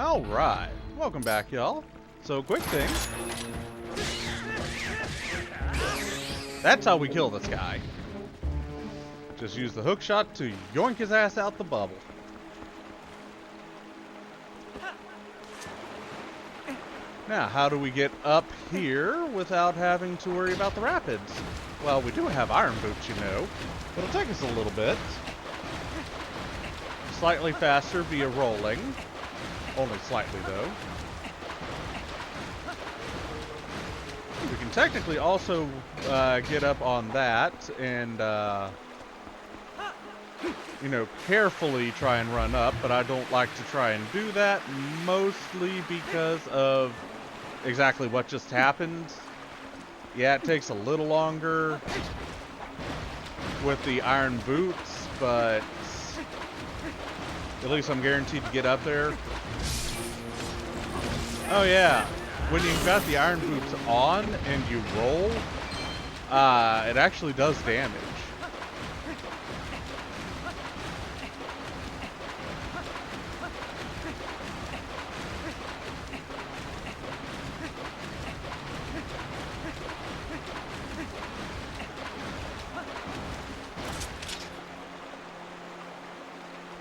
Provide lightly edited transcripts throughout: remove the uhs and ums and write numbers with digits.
Alright, welcome back, y'all. So, quick thing. That's how we kill this guy. Just use the hook shot to yoink his ass out the bubble. Now, how do we get up here without having to worry about the rapids? Well, we do have iron boots, you know, but it'll take us a little bit. Slightly faster via rolling. Only slightly, though. We can technically also get up on that and, you know, carefully try and run up, but I don't like to try and do that, mostly because of exactly what just happened. Yeah, it takes a little longer with the iron boots, but at least I'm guaranteed to get up there. Oh yeah, when you've got the iron boots on and you roll, it actually does damage.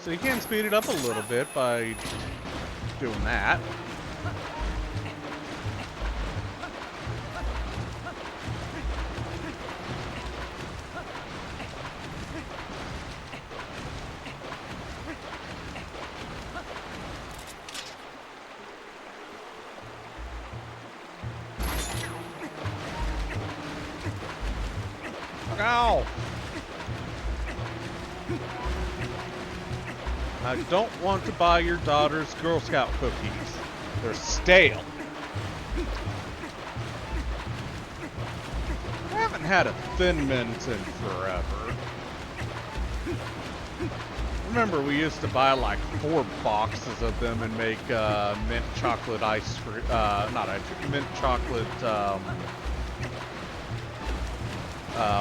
So you can speed it up a little bit by doing that. Ow! I don't want to buy your daughter's Girl Scout cookies. They're stale. I haven't had a Thin Mint in forever. Remember, we used to buy like 4 boxes of them and make mint chocolate ice cream. Not ice cream, mint chocolate.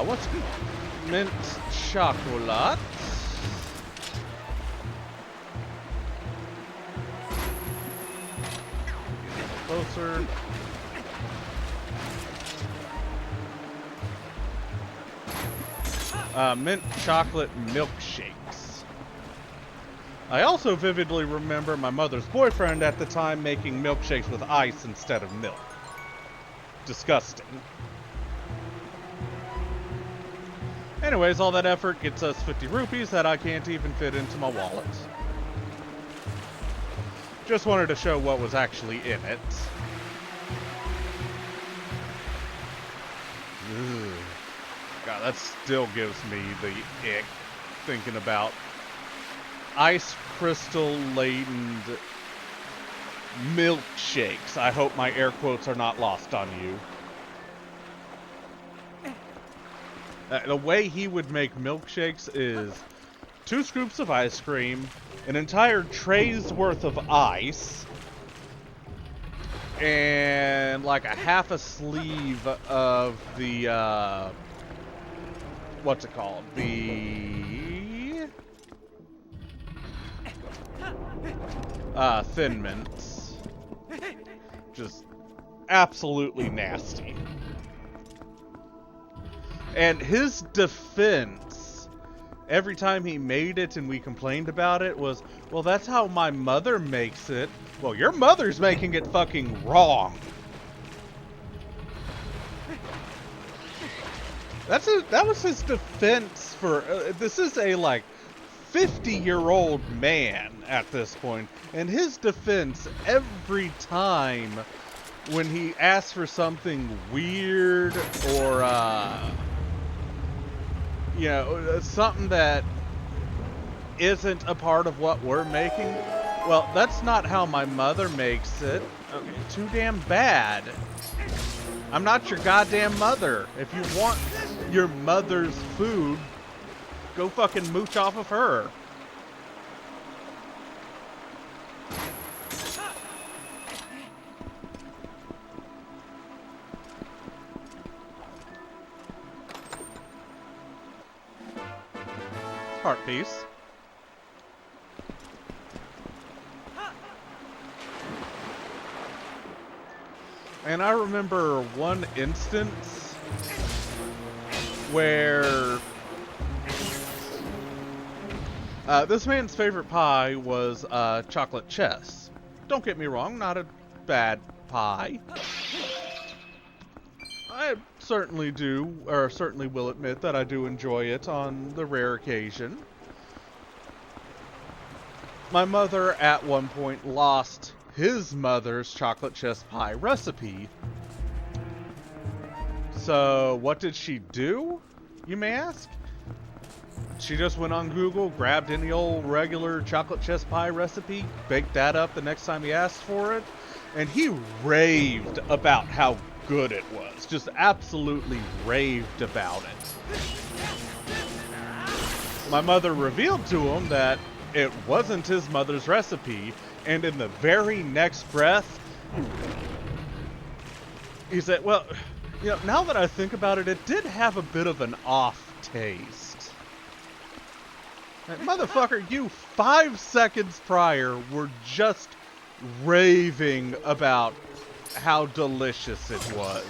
What's it called? Mint chocolate. Closer. Mint chocolate milkshakes. I also vividly remember my mother's boyfriend at the time making milkshakes with ice instead of milk. Disgusting. Anyways, all that effort gets us 50 rupees that I can't even fit into my wallet. Just wanted to show what was actually in it. Ugh. God, that still gives me the ick thinking about ice crystal laden milkshakes. I hope my air quotes are not lost on you. The way he would make milkshakes is 2 scoops of ice cream, an entire tray's worth of ice, and like a half a sleeve of the, what's it called? The Thin Mints. Just absolutely nasty. And his defense, every time he made it and we complained about it, was, well, that's how my mother makes it. Well, your mother's making it fucking wrong. That was his defense for, this is a, like, 50-year-old man at this point, and his defense every time when he asks for something weird or, you know, something that isn't a part of what we're making. Well, that's not how my mother makes it. Okay, too damn bad. I'm not your goddamn mother. If you want your mother's food, go fucking mooch off of her. Heart piece. And I remember one instance where this man's favorite pie was chocolate chess. Don't get me wrong, not a bad pie. I certainly do, or certainly will admit that I do enjoy it on the rare occasion. My mother at one point lost his mother's chocolate chess pie recipe. So what did she do, you may ask? She just went on Google, grabbed any old regular chocolate chess pie recipe, baked that up the next time he asked for it, and he raved about how good it was. Just absolutely raved about it. My mother revealed to him that it wasn't his mother's recipe, and in the very next breath, he said, well, you know, now that I think about it, it did have a bit of an off taste. Like, motherfucker, you 5 seconds prior were just raving about how delicious it was.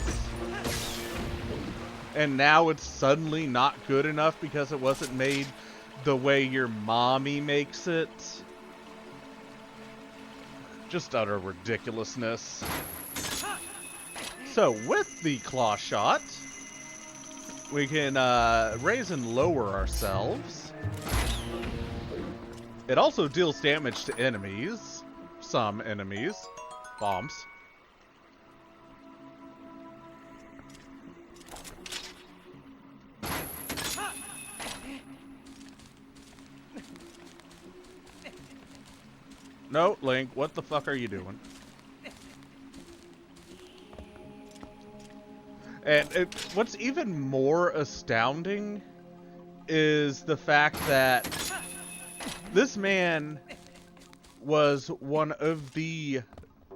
And now it's suddenly not good enough because it wasn't made the way your mommy makes it. Just utter ridiculousness. So with the claw shot, we can raise and lower ourselves. It also deals damage to enemies. Some enemies. Bombs. No, Link, what the fuck are you doing? And what's even more astounding is the fact that this man was one of the,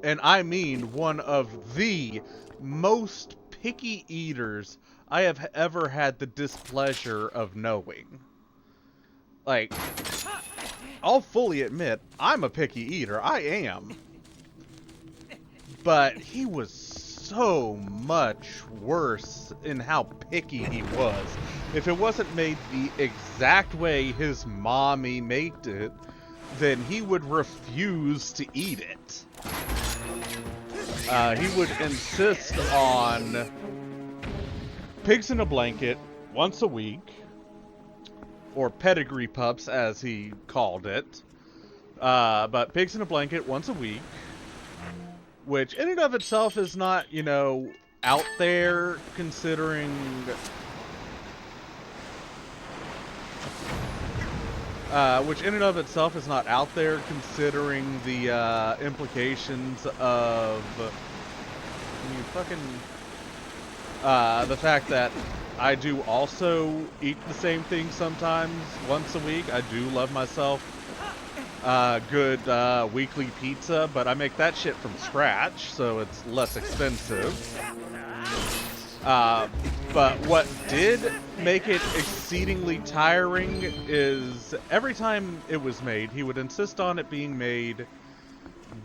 and I mean one of the most picky eaters I have ever had the displeasure of knowing. Like, I'll fully admit, I'm a picky eater. I am. But he was so much worse in how picky he was. If it wasn't made the exact way his mommy made it, then he would refuse to eat it. He would insist on pigs in a blanket once a week, or pedigree pups as he called it. But pigs in a blanket once a week, which in and of itself is not, you know, out there considering the implications of the fact that I do also eat the same thing sometimes once a week. I do love myself good weekly pizza, but I make that shit from scratch, so it's less expensive. But what did make it exceedingly tiring is every time it was made, he would insist on it being made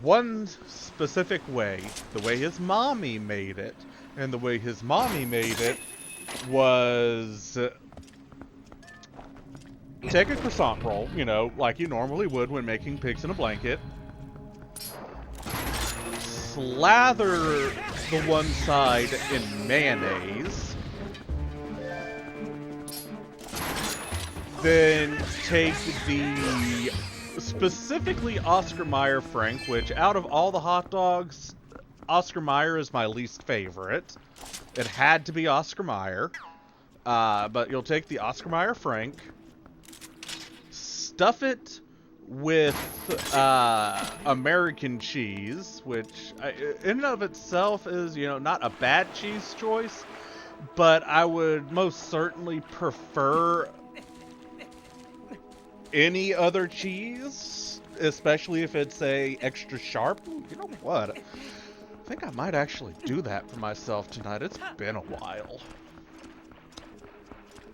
one specific way, the way his mommy made it. And the way his mommy made it was take a croissant roll, you know, like you normally would when making pigs in a blanket. Slather the one side in mayonnaise. Then take the specifically Oscar Mayer Frank, which out of all the hot dogs, Oscar Mayer is my least favorite. It had to be Oscar Mayer. But you'll take the Oscar Mayer Frank, stuff it with American cheese, which in and of itself is, you know, not a bad cheese choice, but I would most certainly prefer any other cheese, especially if it's a extra sharp. Ooh, you know what? I think I might actually do that for myself tonight. It's been a while.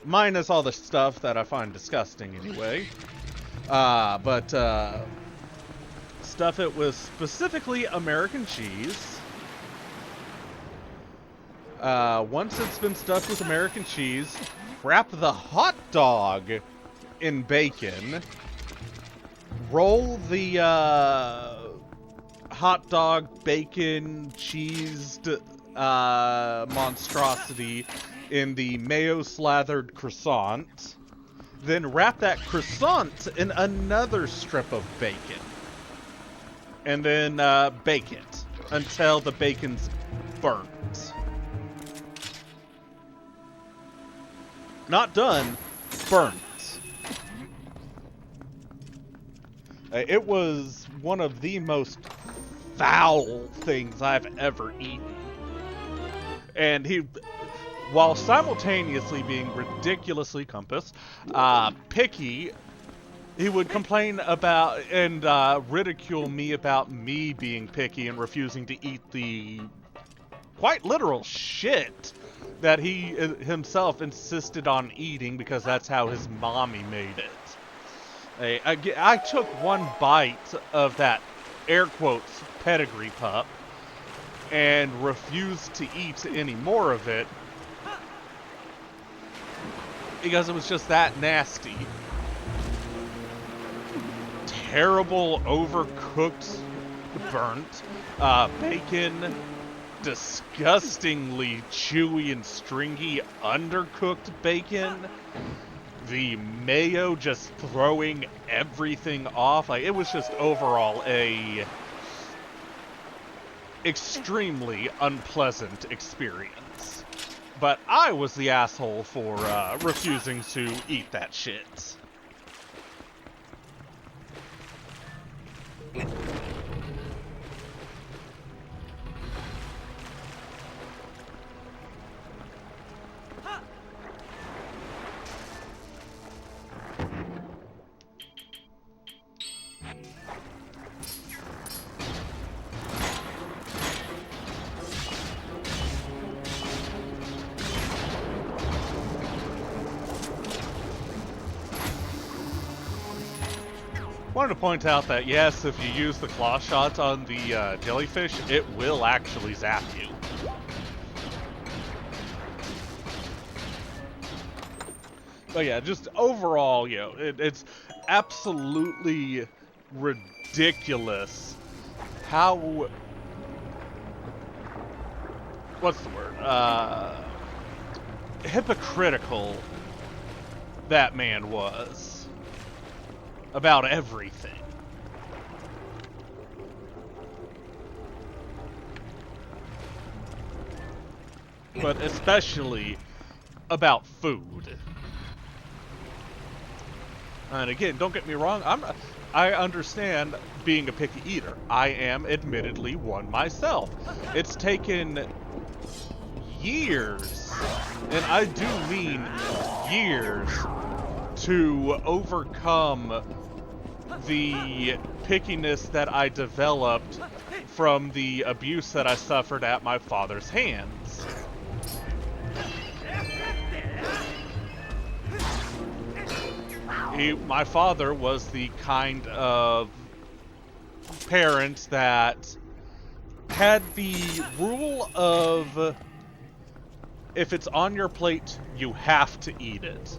Minus all the stuff that I find disgusting anyway. But stuff it with specifically American cheese. Once it's been stuffed with American cheese, wrap the hot dog in bacon. Roll the hot dog, bacon, cheesed monstrosity in the mayo-slathered croissant. Then wrap that croissant in another strip of bacon. And then bake it until the bacon's burnt. Not done, burnt. It was one of the most foul things I've ever eaten. And he, while simultaneously being ridiculously picky, he would complain about and ridicule me about me being picky and refusing to eat the quite literal shit that he himself insisted on eating because that's how his mommy made it. I took one bite of that, air quotes, pedigree pup and refused to eat any more of it because it was just that nasty. Terrible, overcooked, burnt bacon, disgustingly chewy and stringy, undercooked bacon. The mayo just throwing everything off. Like, it was just overall a extremely unpleasant experience. But I was the asshole for refusing to eat that shit. Wanted to point out that yes, if you use the claw shot on the jellyfish, it will actually zap you. But yeah, just overall, you know, it's absolutely ridiculous how, what's the word? Hypocritical that man was about everything. But especially about food. And again, don't get me wrong, I understand being a picky eater. I am admittedly one myself. It's taken years, and I do mean years, to overcome the pickiness that I developed from the abuse that I suffered at my father's hands. My father was the kind of parent that had the rule of, if it's on your plate, you have to eat it.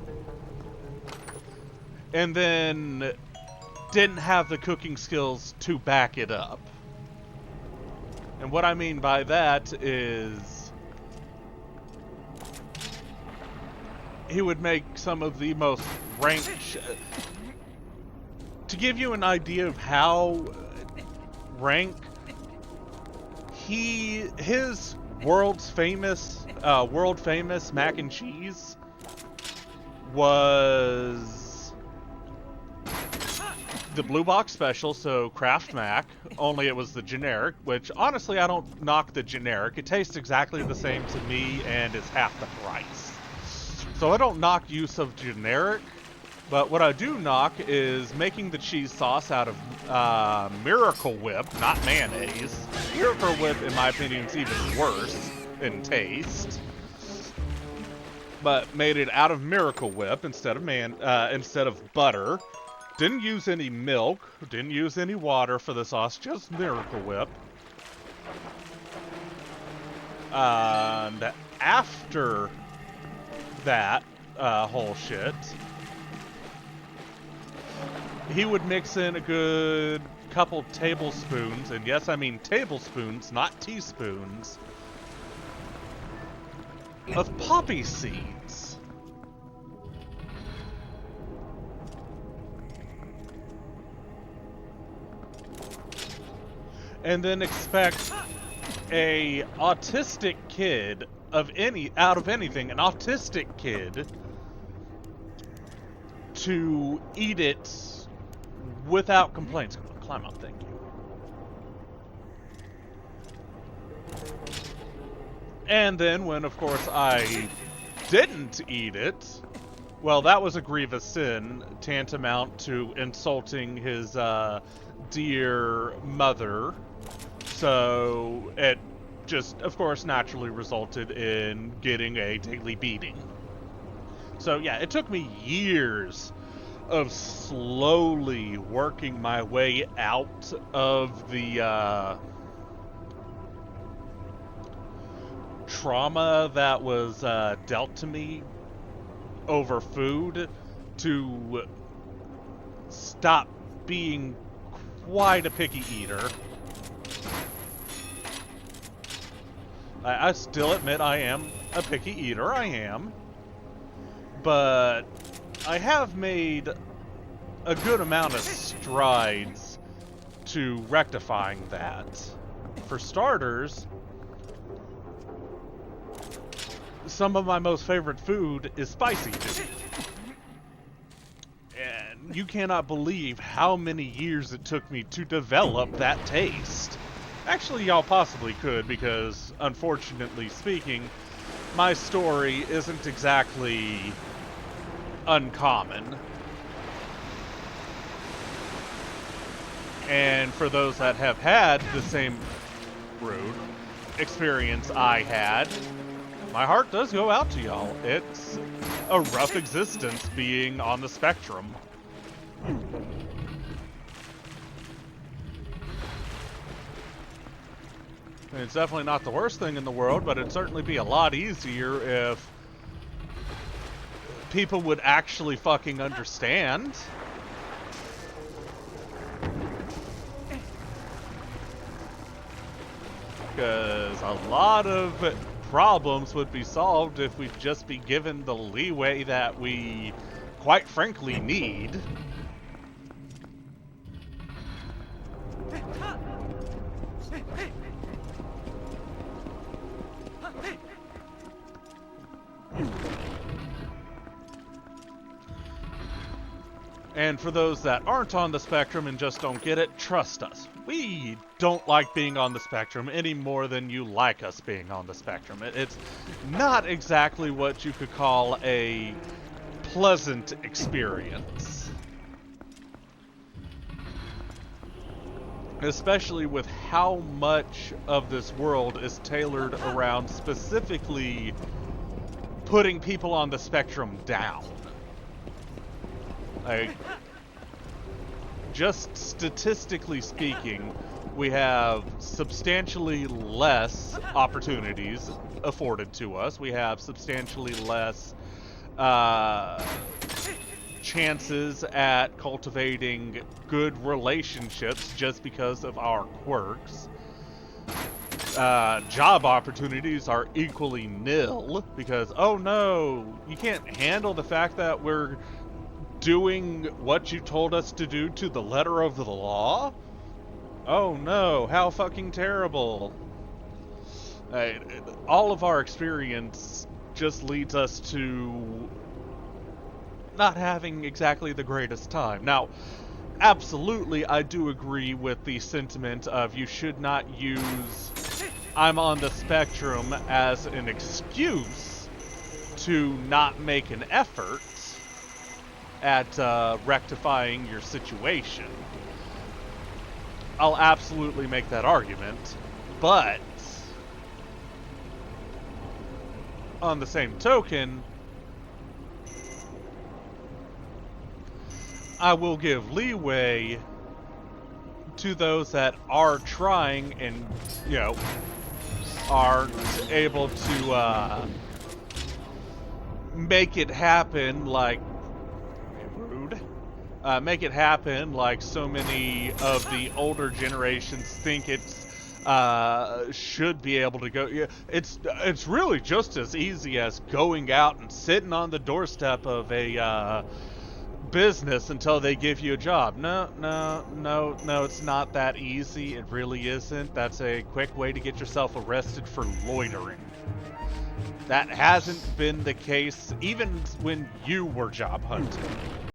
And then didn't have the cooking skills to back it up. And what I mean by that is he would make some of the most rank to give you an idea of how rank, his world famous mac and cheese was the blue box special, so Kraft Mac, only it was the generic, which honestly I don't knock the generic. It tastes exactly the same to me and is half the price. So I don't knock use of generic, but what I do knock is making the cheese sauce out of Miracle Whip, not mayonnaise. Miracle Whip, in my opinion, is even worse in taste. But made it out of Miracle Whip instead of butter. Didn't use any milk, didn't use any water for the sauce, just Miracle Whip. after that whole shit, he would mix in a good couple tablespoons, and yes, I mean tablespoons, not teaspoons, of poppy seeds. And then expect a autistic kid out of anything, an autistic kid, to eat it without complaints. Climb up, thank you. And then when, of course, I didn't eat it, well, that was a grievous sin, tantamount to insulting his dear mother. So it just, of course, naturally resulted in getting a daily beating. So yeah, it took me years of slowly working my way out of the trauma that was dealt to me over food to stop being quite a picky eater. I still admit I am a picky eater, I am. But I have made a good amount of strides to rectifying that. For starters, some of my most favorite food is spicy food. And you cannot believe how many years it took me to develop that taste. Actually, y'all possibly could, because, unfortunately speaking, my story isn't exactly uncommon. And for those that have had the same rude experience I had, my heart does go out to y'all. It's a rough existence being on the spectrum. And it's definitely not the worst thing in the world, but it'd certainly be a lot easier if people would actually fucking understand. Because a lot of problems would be solved if we'd just be given the leeway that we, quite frankly, need. And for those that aren't on the spectrum and just don't get it, trust us. We don't like being on the spectrum any more than you like us being on the spectrum. It's not exactly what you could call a pleasant experience. Especially with how much of this world is tailored around specifically putting people on the spectrum down. Like, just statistically speaking, we have substantially less opportunities afforded to us. We have substantially less chances at cultivating good relationships just because of our quirks. Job opportunities are equally nil because, oh no, you can't handle the fact that we're doing what you told us to do to the letter of the law? Oh no, how fucking terrible. All of our experience just leads us to not having exactly the greatest time. Now, absolutely, I do agree with the sentiment of you should not use I'm on the spectrum as an excuse to not make an effort at rectifying your situation. I'll absolutely make that argument, but on the same token, I will give leeway to those that are trying and, you know, aren't able to make it happen like rude. Make it happen like so many of the older generations think it's should be able to go. Yeah, it's really just as easy as going out and sitting on the doorstep of a business until they give you a job. No, it's not that easy. It really isn't. That's a quick way to get yourself arrested for loitering. That hasn't been the case even when you were job hunting.